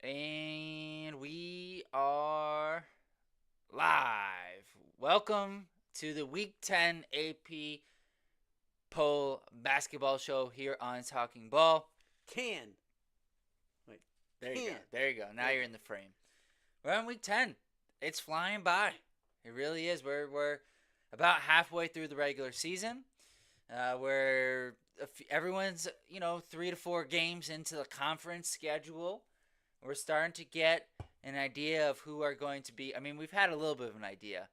And we are live. Welcome to the Week 10 AP Poll Basketball Show here on Talking Ball. Can. Wait, There you go. can. There you go. Now There you you're in the frame. We're on Week 10. It's flying by. It really is. We're about halfway through the regular season. Where everyone's 3 to 4 games into the conference schedule. We're starting to get an idea of who are going to be. I mean, we've had a little bit of an idea,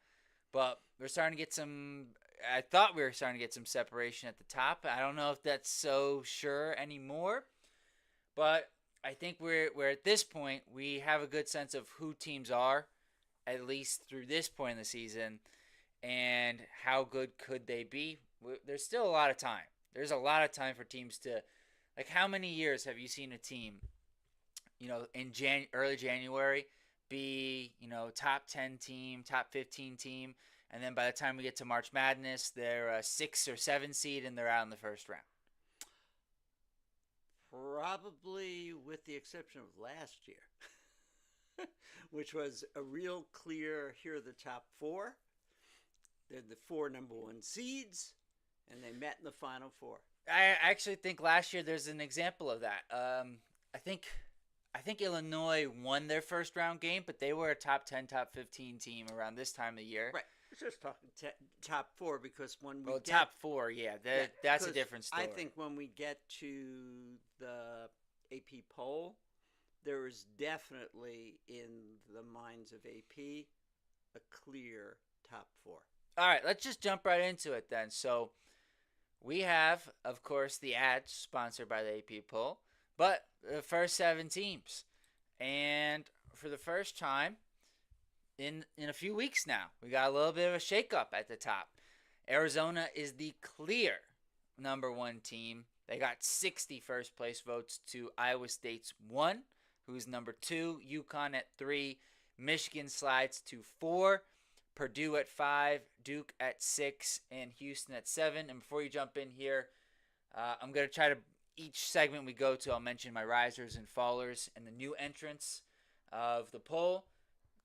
but we're starting to get some. I thought we were starting to get some separation at the top. I don't know if that's so sure anymore, but I think we're at this point. We have a good sense of who teams are, at least through this point in the season, and how good could they be. There's still a lot of time. There's a lot of time for teams to, like, how many years have you seen a team in early January be, top 10 team, top 15 team, and then by the time we get to March Madness, they're a 6 or 7 seed and they're out in the first round. Probably with the exception of last year, which was a real clear here are the top four. They're the four number one seeds, and they met in the final four. I actually think last year there's an example of that. I think I think Illinois won their first round game, but they were a top 10, top 15 team around this time of year. Right. It's just talking top four because when we Well, get top four, yeah, that's a different story. I think when we get to the AP poll, there is definitely in the minds of AP a clear top four. All right, let's just jump right into it then. So we have, of course, the ads sponsored by the AP poll, but the first 7 teams, and for the first time in a few weeks now, we got a little bit of a shakeup at the top. Arizona is the clear number one team. They got 60 first place votes to Iowa State's 1, who's number 2, UConn at 3, Michigan slides to 4, Purdue at 5, Duke at 6, and Houston at 7. And before you jump in here, I'm going to try to, each segment we go to, I'll mention my risers and fallers and the new entrants of the poll.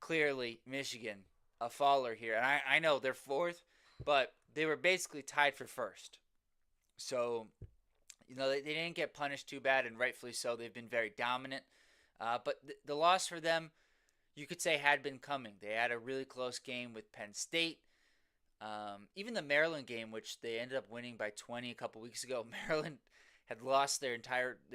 Clearly, Michigan, a faller here. And I know they're fourth, but they were basically tied for first. So, they didn't get punished too bad, and rightfully so. They've been very dominant. But the loss for them, you could say, had been coming. They had a really close game with Penn State. Even the Maryland game, which they ended up winning by 20 a couple weeks ago, Maryland had lost their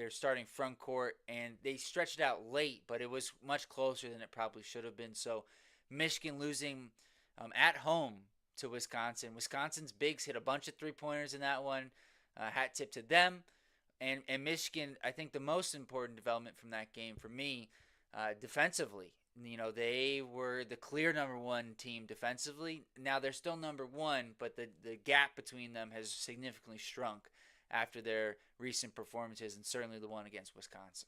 starting front court, and they stretched it out late, but it was much closer than it probably should have been. So Michigan losing at home to Wisconsin. Wisconsin's bigs hit a bunch of three-pointers in that one. Hat tip to them. And Michigan, I think the most important development from that game for me, defensively. They were the clear number one team defensively. Now they're still number one, but the gap between them has significantly shrunk after their recent performances, and certainly the one against Wisconsin.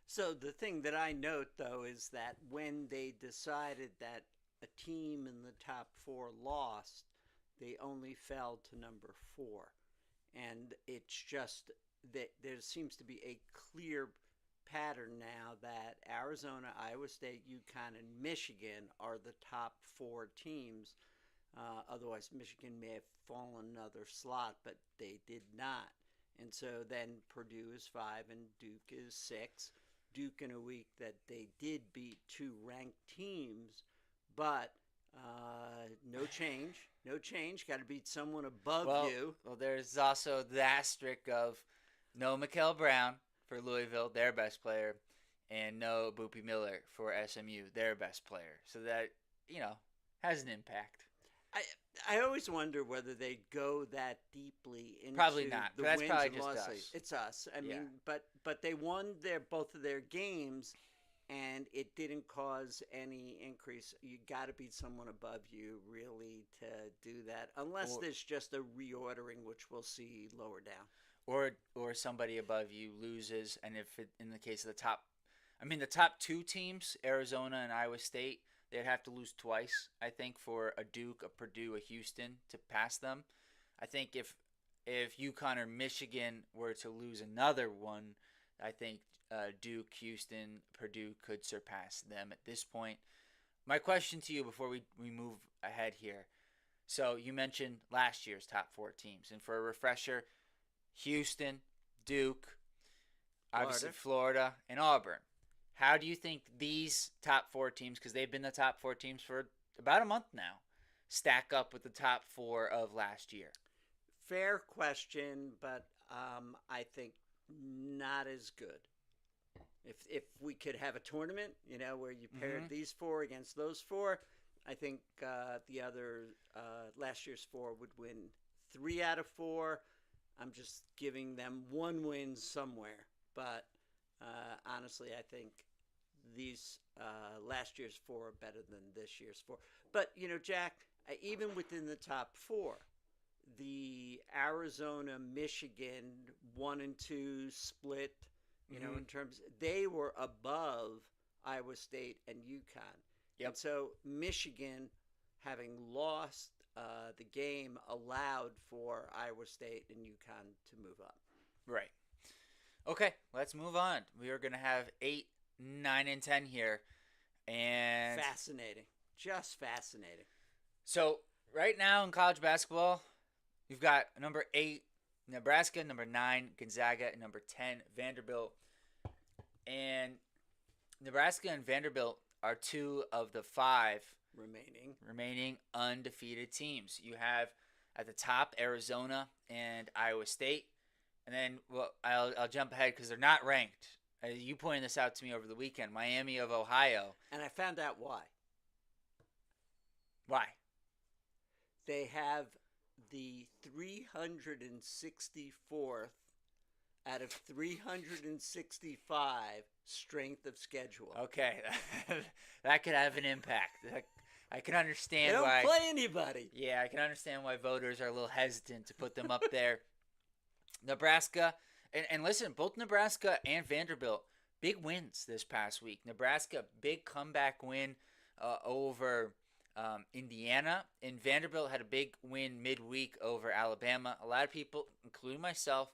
So the thing that I note though is that when they decided that a team in the top four lost, they only fell to number four. And it's just that there seems to be a clear pattern now that Arizona, Iowa State, UConn, and Michigan are the top four teams. Otherwise, Michigan may have fallen another slot, but they did not. And so then Purdue is 5 and Duke is 6. Duke in a week that they did beat two ranked teams, but no change. No change. Got to beat someone above you. Well, there's also the asterisk of no Mikael Brown for Louisville, their best player, and no Boopy Miller for SMU, their best player. So that, has an impact. I I always wonder whether they'd go that deeply into Probably not. the That's wins probably and just losses. us. It's us. I Yeah. mean, but they won both of their games, and it didn't cause any increase. You got to beat someone above you really to do that, unless Or there's just a reordering, which we'll see lower down. or somebody above you loses, and if in the case of the top 2 teams, Arizona and Iowa State, they'd have to lose twice, I think, for a Duke, a Purdue, a Houston to pass them. I think if UConn or Michigan were to lose another one, I think Duke, Houston, Purdue could surpass them at this point. My question to you before we move ahead here. So you mentioned last year's top four teams. And for a refresher, Houston, Duke, obviously Florida, and Auburn. How do you think these top four teams, because they've been the top four teams for about a month now, stack up with the top four of last year? Fair question, but I think not as good. If we could have a tournament, where you paired these four against those four, I think the other last year's four would win 3 out of 4. I'm just giving them one win somewhere, but honestly, I think these last year's 4 are better than this year's 4. But Jack, even within the top 4, the Arizona, Michigan 1 and 2 split. In terms, they were above Iowa State and UConn. Yep. And so Michigan, having lost the game, allowed for Iowa State and UConn to move up. Right. Okay, let's move on. We are going to have 8, 9, and 10 here. And fascinating. Just fascinating. So right now in college basketball, you've got number 8, Nebraska, number 9, Gonzaga, and number 10, Vanderbilt. And Nebraska and Vanderbilt are 2 of the 5 remaining undefeated teams. You have at the top Arizona and Iowa State. And then I'll jump ahead because they're not ranked. You pointed this out to me over the weekend. Miami of Ohio. And I found out why. Why? They have the 364th out of 365 strength of schedule. Okay, that could have an impact. I can understand they don't why. play anybody. Yeah, I can understand why voters are a little hesitant to put them up there. Nebraska, and listen, both Nebraska and Vanderbilt, big wins this past week. Nebraska, big comeback win over Indiana, and Vanderbilt had a big win midweek over Alabama. A lot of people, including myself,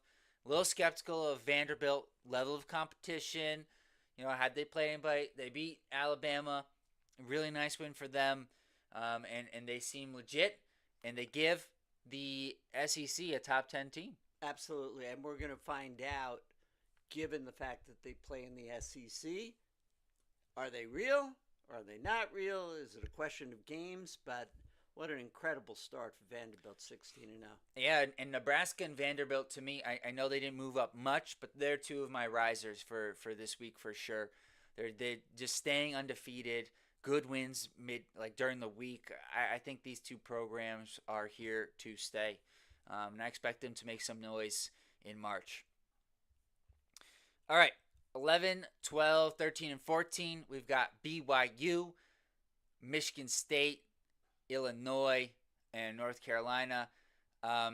a little skeptical of Vanderbilt level of competition. Had they played anybody, they beat Alabama. Really nice win for them, and they seem legit, and they give the SEC a top 10 team. Absolutely, and we're going to find out, given the fact that they play in the SEC, are they real? Are they not real? Is it a question of games? But what an incredible start for Vanderbilt, 16-0. Yeah, and Nebraska and Vanderbilt, to me, I know they didn't move up much, but they're 2 of my risers for this week for sure. They're just staying undefeated, good wins during the week. I think these 2 programs are here to stay, and I expect them to make some noise in March. All right. 11, 12, 13, and 14, we've got BYU, Michigan State, Illinois, and North Carolina. I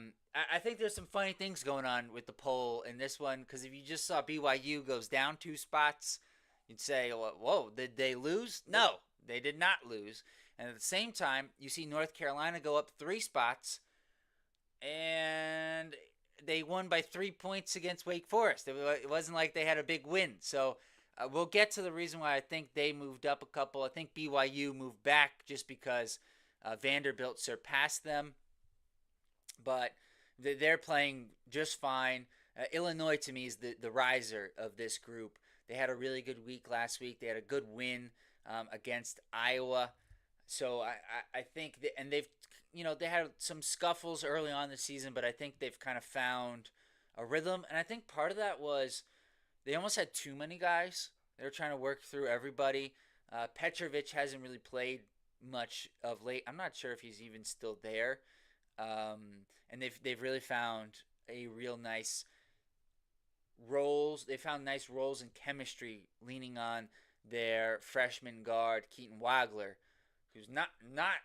think there's some funny things going on with the poll in this one, because if you just saw BYU goes down 2 spots, you'd say, whoa, did they lose? No, they did not lose. And at the same time, you see North Carolina go up 3 spots, and they won by 3 points against Wake Forest. It wasn't like they had a big win. So we'll get to the reason why I think they moved up a couple. I think BYU moved back just because Vanderbilt surpassed them. But they're playing just fine. Illinois, to me, is the riser of this group. They had a really good week last week. They had a good win against Iowa. So I think and they've they had some scuffles early on in the season, but I think they've kind of found a rhythm. And I think part of that was they almost had too many guys. They were trying to work through everybody. Petrovic hasn't really played much of late. I'm not sure if he's even still there. And they've really found a real nice roles. They found nice roles in chemistry, leaning on their freshman guard Keaton Wagler, who's not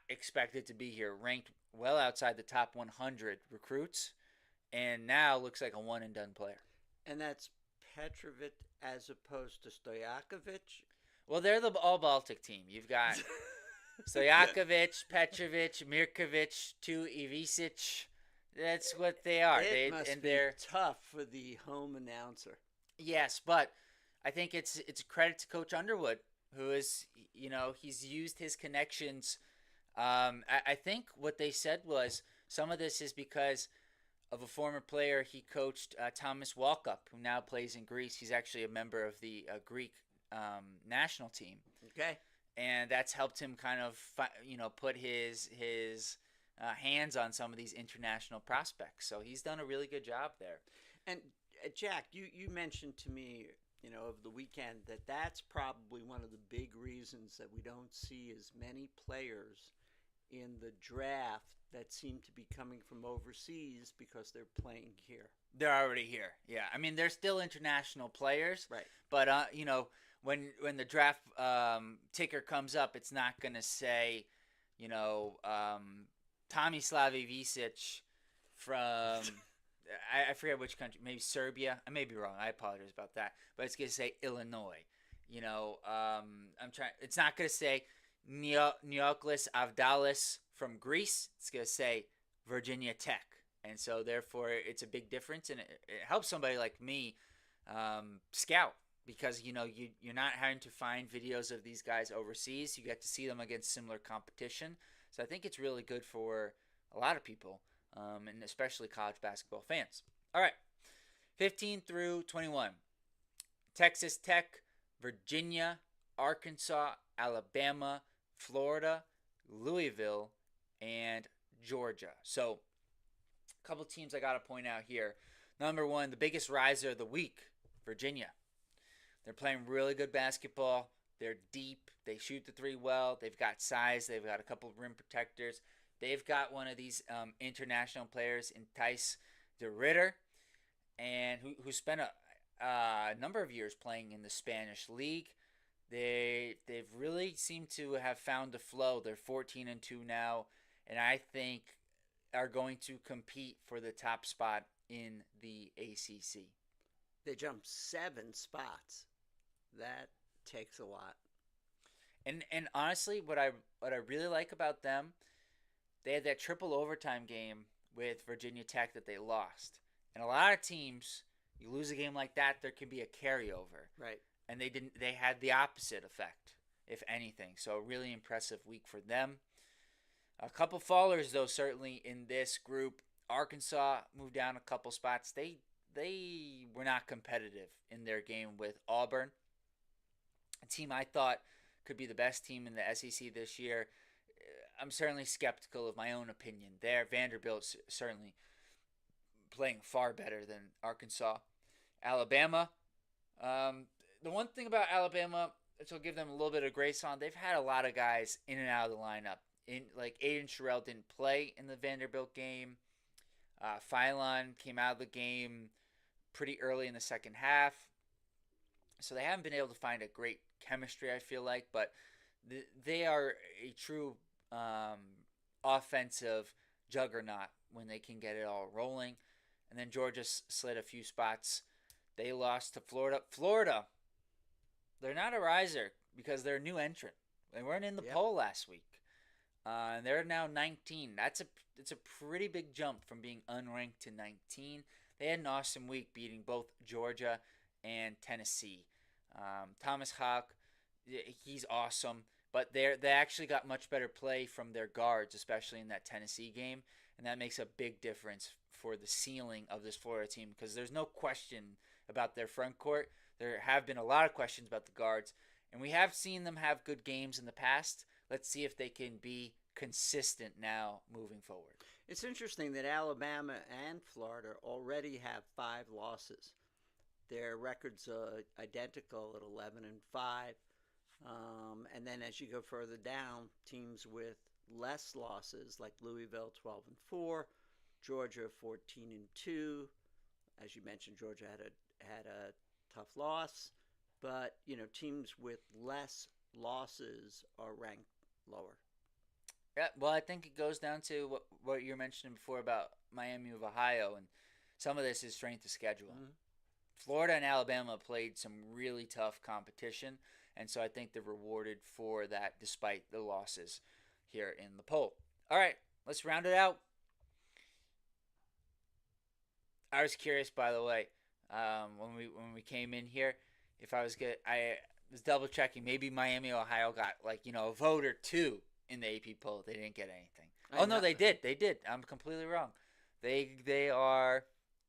expected to be here, ranked well outside the top 100 recruits, and now looks like a one-and-done player. And that's Petrovic as opposed to Stojakovic? Well, they're the all-Baltic team. You've got Stojakovic, Petrovic, Mirkovic, Ivisic. That's what they are. It must be tough for the home announcer. Yes, but I think it's a credit to Coach Underwood, who is, he's used his connections. I think what they said was some of this is because of a former player he coached, Thomas Walkup, who now plays in Greece. He's actually a member of the Greek national team, Okay. and that's helped him kind of put his hands on some of these international prospects. So he's done a really good job there. And Jack, you mentioned to me, over the weekend that that's probably one of the big reasons that we don't see as many players in the draft that seem to be coming from overseas because they're playing here. They're already here. Yeah, I mean they're still international players, Right. but when the draft ticker comes up, it's not gonna say, you know, Tommy Slavivic from I forget which country, maybe Serbia. I may be wrong. I apologize about that, but it's gonna say Illinois. I'm trying. It's not gonna say Neoklis Avdalis from Greece. It's gonna say Virginia Tech, and so therefore it's a big difference, and it helps somebody like me scout because you're not having to find videos of these guys overseas. You get to see them against similar competition. So I think it's really good for a lot of people, and especially college basketball fans. All right, 15 through 21. Texas Tech, Virginia, Arkansas, Alabama, Florida, Louisville, and Georgia. So a couple teams I got to point out here. Number one, the biggest riser of the week, Virginia. They're playing really good basketball. They're deep. They shoot the three well. They've got size. They've got a couple of rim protectors. They've got one of these international players in Tice DeRitter, and who spent a number of years playing in the Spanish league. They've really seemed to have found the flow. They're 14-2 now, and I think are going to compete for the top spot in the ACC. They jumped 7 spots. That takes a lot. And honestly, what I really like about them, they had that triple overtime game with Virginia Tech that they lost. And a lot of teams, you lose a game like that, there can be a carryover. Right. And they didn't. They had the opposite effect, if anything. So a really impressive week for them. A couple fallers though, certainly in this group. Arkansas moved down a couple spots. They were not competitive in their game with Auburn, a team I thought could be the best team in the SEC this year. I'm certainly skeptical of my own opinion there. Vanderbilt's certainly playing far better than Arkansas. Alabama, the one thing about Alabama, which will give them a little bit of grace on, they've had a lot of guys in and out of the lineup. Like Aiden Sherrill didn't play in the Vanderbilt game. Phylon came out of the game pretty early in the second half. So they haven't been able to find a great chemistry, I feel like, but they are a true offensive juggernaut when they can get it all rolling. And then Georgia slid a few spots. They lost to Florida. Florida, they're not a riser because they're a new entrant. They weren't in the poll last week. And they're now 19. It's a pretty big jump from being unranked to 19. They had an awesome week beating both Georgia and Tennessee. Thomas Hawk, he's awesome, but they actually got much better play from their guards, especially in that Tennessee game, and that makes a big difference for the ceiling of this Florida team because there's no question about their front court. There have been a lot of questions about the guards, and we have seen them have good games in the past. Let's see if they can be consistent now moving forward. It's interesting that Alabama and Florida already have 5 losses. Their records are identical at 11-5. And then as you go further down, teams with less losses like Louisville 12-4, Georgia 14-2. As you mentioned, Georgia had a tough loss, but teams with less losses are ranked lower. Yeah, well, I think it goes down to what you were mentioning before about Miami of Ohio, and some of this is strength of schedule. Mm-hmm. Florida and Alabama played some really tough competition, and so I think they're rewarded for that despite the losses here in the poll. All right, let's round it out. I was curious, by the way, when we came in here. If I was good, I was double checking. Maybe Miami, Ohio got like a vote or two in the AP poll. They didn't get anything. I Oh no, know. they did. They did. I'm completely wrong. They are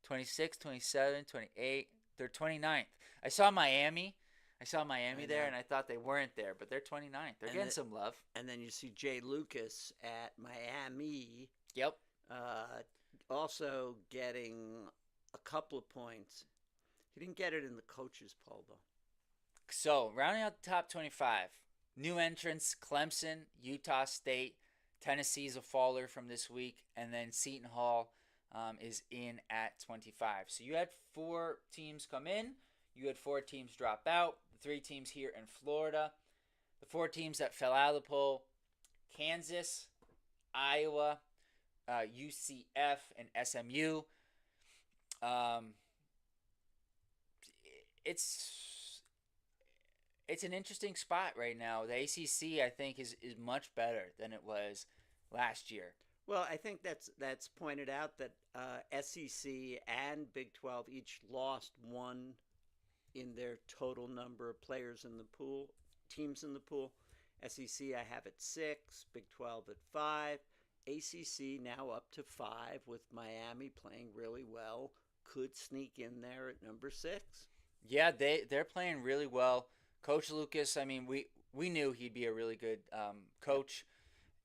26, 27, 28. They're 29th. I saw Miami. I saw Miami I there, know. and I thought they weren't there, but they're 29th. They're And getting the, some love. and then you see Jay Lucas at Miami, Yep. uh, also getting a couple of points. He didn't get it in the coaches poll though. So, rounding out the top 25, new entrants Clemson, Utah State, Tennessee's a faller from this week, and then Seton Hall is in at 25. So, you had four teams come in, you had four teams drop out, the three teams here in Florida. The four teams that fell out of the poll Kansas, Iowa, UCF, and SMU. Um, it's an interesting spot right now. The ACC, I think, is much better than it was last year. Well, I think that's pointed out that SEC and Big 12 each lost one in their total number of players in the pool, teams in the pool. SEC I have at 6, Big 12 at 5, ACC now up to 5 with Miami playing really well. Could sneak in there at number 6. Yeah, they're playing really well. Coach Lucas, I mean, we knew he'd be a really good coach,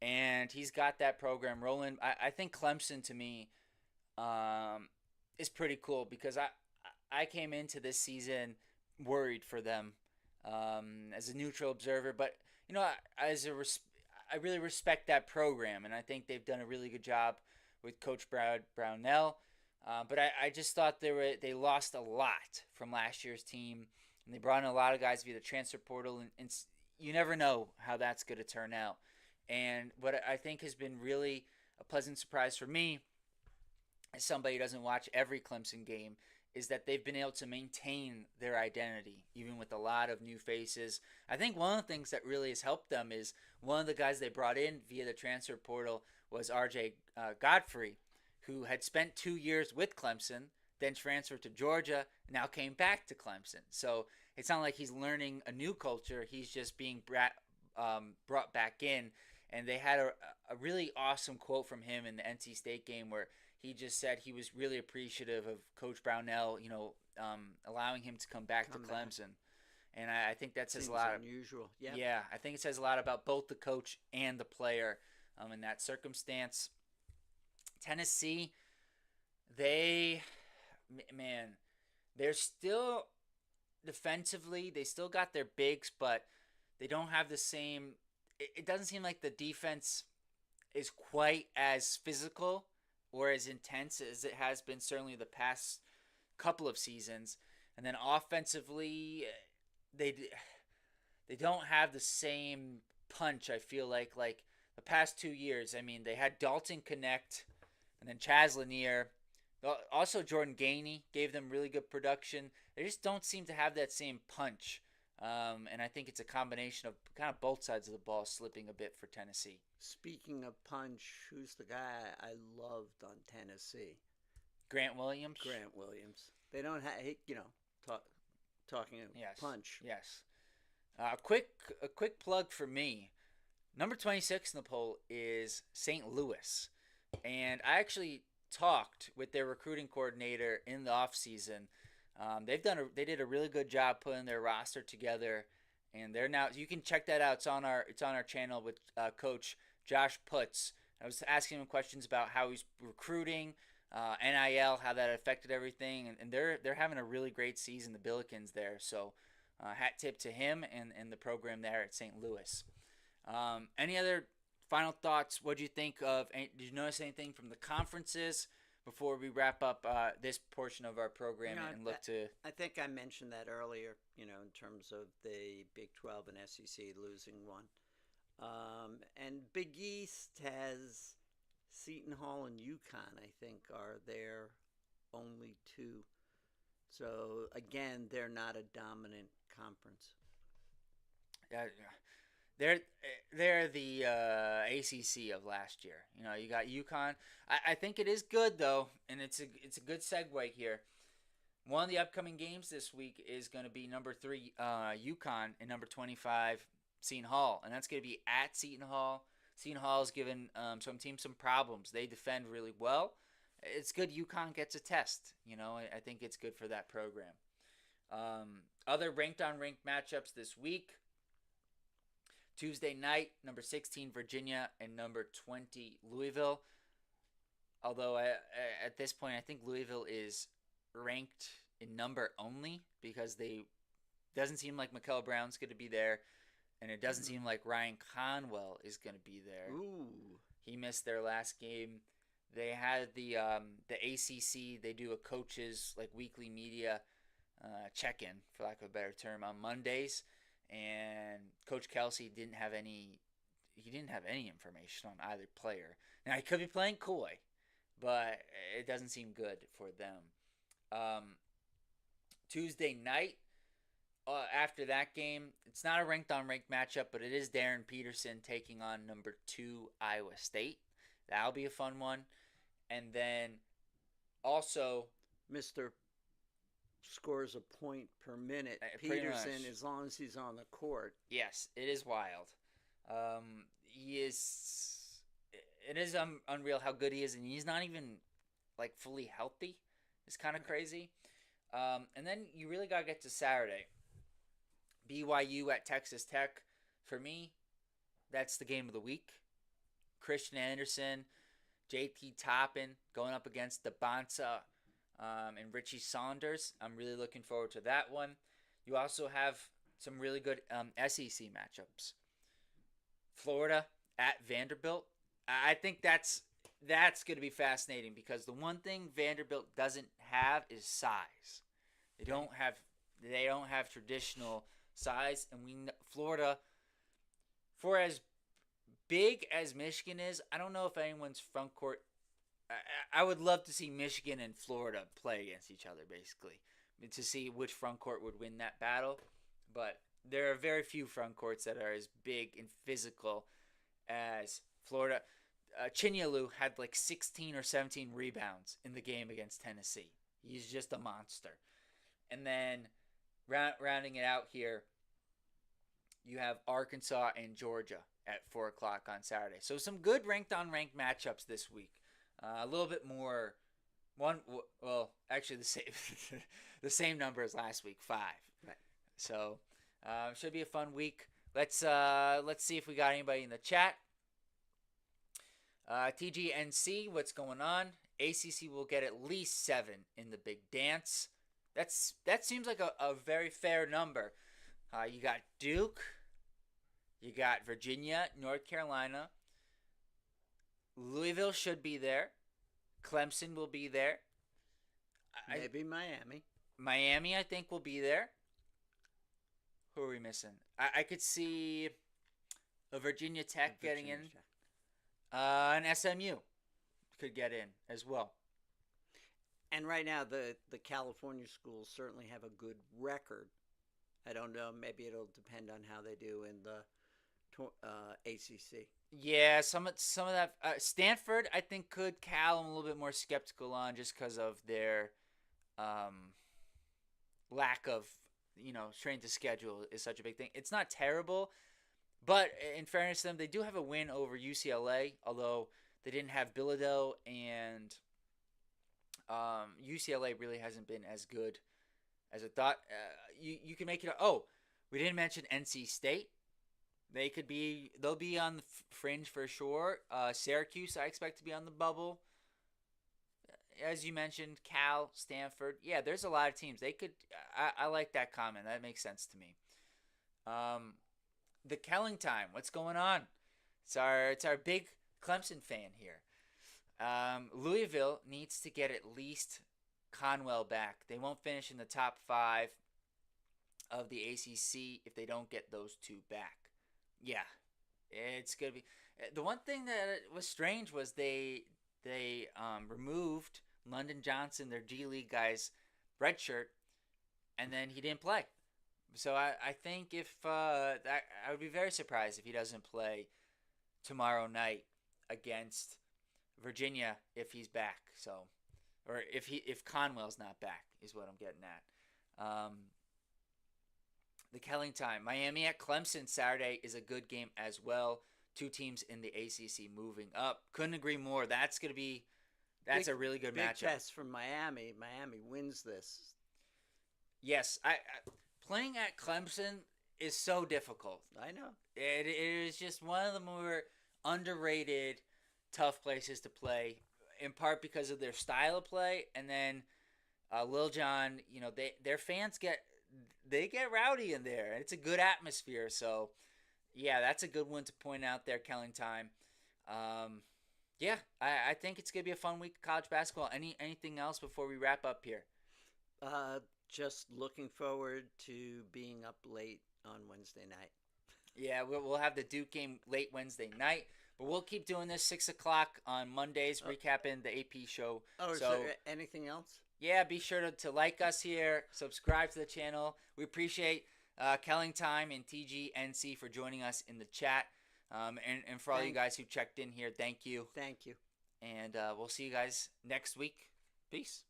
and he's got that program rolling. I think Clemson to me is pretty cool because I came into this season worried for them as a neutral observer, but I really respect that program, and I think they've done a really good job with Coach Brownell. But I just thought they lost a lot from last year's team, and they brought in a lot of guys via the transfer portal, and you never know how that's going to turn out. And what I think has been really a pleasant surprise for me, as somebody who doesn't watch every Clemson game, is that they've been able to maintain their identity, even with a lot of new faces. I think one of the things that really has helped them is one of the guys they brought in via the transfer portal was RJ Godfrey, who had spent 2 years with Clemson, then transferred to Georgia, now came back to Clemson. So it's not like he's learning a new culture. He's just being brought back in. And they had a really awesome quote from him in the NC State game where he just said he was really appreciative of Coach Brownell, allowing him to come back to Clemson. And I think that says Seems a lot. Unusual. Yeah. Yeah, I think it says a lot about both the coach and the player in that circumstance. Tennessee, they're still defensively, they still got their bigs, but they don't have the same. It doesn't seem like the defense is quite as physical or as intense as it has been certainly the past couple of seasons. And then offensively, they don't have the same punch. I feel like the past 2 years. I mean, they had Dalton Connect, and then Chaz Lanier. Also, Jordan Gainey gave them really good production. They just don't seem to have that same punch. And I think it's a combination of kind of both sides of the ball slipping a bit for Tennessee. Speaking of punch, who's the guy I loved on Tennessee? Grant Williams. Grant Williams. They don't have, talking of Yes. punch. Yes. A quick plug for me. Number 26 in the poll is St. Louis. And I actually talked with their recruiting coordinator in the offseason. They did a really good job putting their roster together, and they're now. You can check that out. It's on our channel with Coach Josh Putz. I was asking him questions about how he's recruiting, NIL, how that affected everything, and they're having a really great season. The Billikens there, so hat tip to him and the program there at St. Louis. Any other final thoughts? What do you think of? Did you notice anything from the conferences before we wrap up this portion of our program and look to? I think I mentioned that earlier, in terms of the Big 12 and SEC losing one. And Big East has Seton Hall and UConn, I think, are their only two. So, again, they're not a dominant conference. They're the ACC of last year. You got UConn. I think it is good though, and it's a good segue here. One of the upcoming games this week is going to be number 3 UConn and number 25 Seton Hall, and that's going to be at Seton Hall. Seton Hall has given some teams some problems. They defend really well. It's good UConn gets a test. I think it's good for that program. Other ranked on ranked matchups this week. Tuesday night, number 16 Virginia and number 20 Louisville. Although at this point, I think Louisville is ranked in number only because they doesn't seem like Mikel Brown's going to be there, and it doesn't seem like Ryan Conwell is going to be there. Ooh. He missed their last game. They had the ACC. They do a coaches weekly media check-in, for lack of a better term, on Mondays, and Coach Kelsey didn't have any information on either player. Now he could be playing coy, but it doesn't seem good for them. Tuesday night, after that game, it's not a ranked on ranked matchup, but it is Darren Peterson taking on number 2 Iowa State. That'll be a fun one. And then also Mr. scores a point per minute. Peterson, as long as he's on the court. Yes, it is wild. It is unreal how good he is, and he's not even fully healthy. It's kind of crazy. And then you really got to get to Saturday. BYU at Texas Tech. For me, that's the game of the week. Christian Anderson, JT Toppin going up against DeBonta and Richie Saunders. I'm really looking forward to that one. You also have some really good SEC matchups. Florida at Vanderbilt. I think that's going to be fascinating because the one thing Vanderbilt doesn't have is size. They don't have traditional size, and Florida, for as big as Michigan is, I don't know if anyone's front court. I would love to see Michigan and Florida play against each other, basically, to see which front court would win that battle. But there are very few front courts that are as big and physical as Florida. Chinyelu had 16 or 17 rebounds in the game against Tennessee. He's just a monster. And then rounding it out here, you have Arkansas and Georgia at 4 o'clock on Saturday. So some good ranked on ranked matchups this week. A little bit more. Actually the same the same number as last week, 5. Right. So should be a fun week. Let's see if we got anybody in the chat. TGNC, what's going on? ACC will get at least 7 in the big dance. That seems like a very fair number. You got Duke, you got Virginia, North Carolina. Louisville should be there. Clemson will be there. Maybe Miami. Miami, I think, will be there. Who are we missing? I could see a Virginia Tech getting in. And SMU could get in as well. And right now, the California schools certainly have a good record. I don't know. Maybe it'll depend on how they do in the ACC. Yeah, some of that. Stanford, I think, could. Cal, I'm a little bit more skeptical on just because of their lack of, strength of schedule is such a big thing. It's not terrible, but in fairness to them, they do have a win over UCLA, although they didn't have Bilodeau, and UCLA really hasn't been as good as I thought. You can make it. Oh, we didn't mention NC State. They'll be on the fringe for sure. Syracuse, I expect to be on the bubble. As you mentioned, Cal, Stanford. Yeah, there's a lot of teams. They could. I like that comment. That makes sense to me. The Kelling time. What's going on? It's our big Clemson fan here. Louisville needs to get at least Conwell back. They won't finish in the top 5 of the ACC if they don't get those 2 back. Yeah, it's gonna be. The one thing that was strange was they removed London Johnson, their G League guy's red shirt, and then he didn't play. So I think if I would be very surprised if he doesn't play tomorrow night against Virginia if he's back. So, or if Conwell's not back. is what I'm getting at. The Kelling time. Miami at Clemson Saturday is a good game as well. Two teams in the ACC moving up. Couldn't agree more. That's a really good big matchup. test from Miami. Miami wins this. Yes, I playing at Clemson is so difficult. I know. It is just one of the more underrated, tough places to play, in part because of their style of play, and then Lil Jon. Their fans get rowdy in there, and it's a good atmosphere. So, yeah, that's a good one to point out there. Kelling time. Yeah, I think it's gonna be a fun week of college basketball. Anything else before we wrap up here? Just looking forward to being up late on Wednesday night. Yeah, we'll have the Duke game late Wednesday night, but we'll keep doing this 6 o'clock on Mondays, recapping the AP show. Oh, is there anything else? Yeah, be sure to like us here, subscribe to the channel. We appreciate Kelling Time and TGNC for joining us in the chat, and for all you guys who checked in here, thank you. Thank you. And we'll see you guys next week. Peace.